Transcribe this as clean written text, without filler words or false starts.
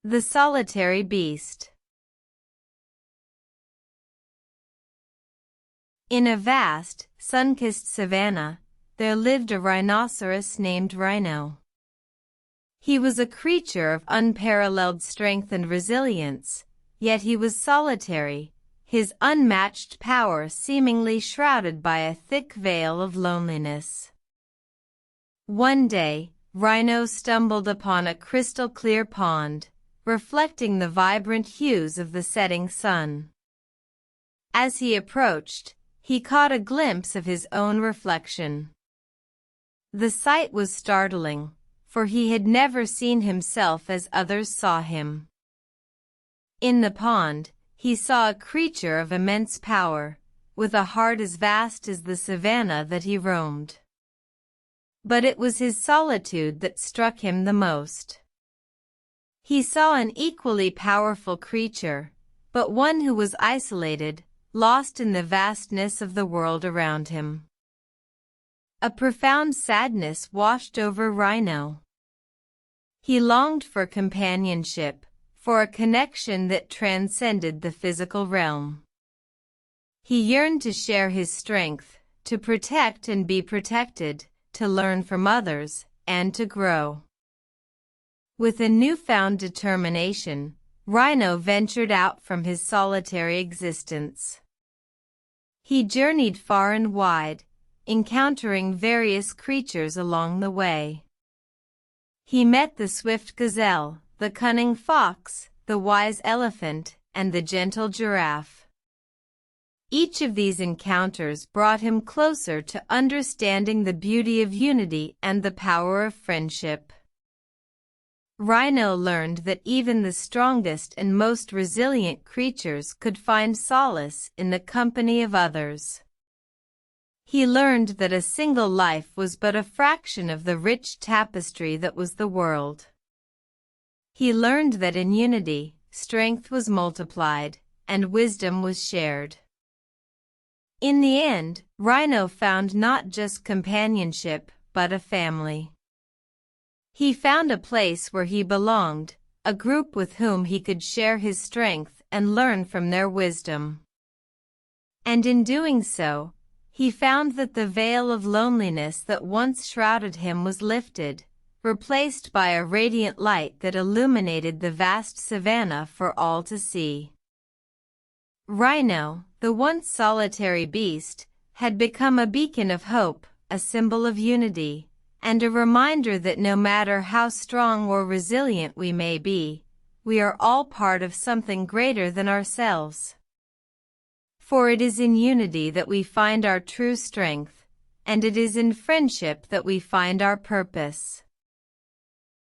The solitary beast. In a vast, sun-kissed savannah, there lived a rhinoceros named Rhino. He was a creature of unparalleled strength and resilience, yet he was solitary, his unmatched power seemingly shrouded by a thick veil of loneliness. One day, Rhino stumbled upon a crystal-clear pond, reflecting the vibrant hues of the setting sun. As he approached, he caught a glimpse of his own reflection. The sight was startling, for he had never seen himself as others saw him. In the pond, he saw a creature of immense power, with a heart as vast as the savannah that he roamed. But it was his solitude that struck him the most. He saw an equally powerful creature, but one who was isolated, lost in the vastness of the world around him. A profound sadness washed over Rhino. He longed for companionship, for a connection that transcended the physical realm. He yearned to share his strength, to protect and be protected, to learn from others, and to grow. With a newfound determination, Rhino ventured out from his solitary existence. He journeyed far and wide, encountering various creatures along the way. He met the swift gazelle, the cunning fox, the wise elephant, and the gentle giraffe. Each of these encounters brought him closer to understanding the beauty of unity and the power of friendship. Rhino learned that even the strongest and most resilient creatures could find solace in the company of others. He learned that a single life was but a fraction of the rich tapestry that was the world. He learned that in unity, strength was multiplied, and wisdom was shared. In the end, Rhino found not just companionship, but a family. He found a place where he belonged, a group with whom he could share his strength and learn from their wisdom. And in doing so, he found that the veil of loneliness that once shrouded him was lifted, replaced by a radiant light that illuminated the vast savannah for all to see. Rhino, the once solitary beast, had become a beacon of hope, a symbol of unity, and a reminder that no matter how strong or resilient we may be, we are all part of something greater than ourselves. For it is in unity that we find our true strength, and it is in friendship that we find our purpose.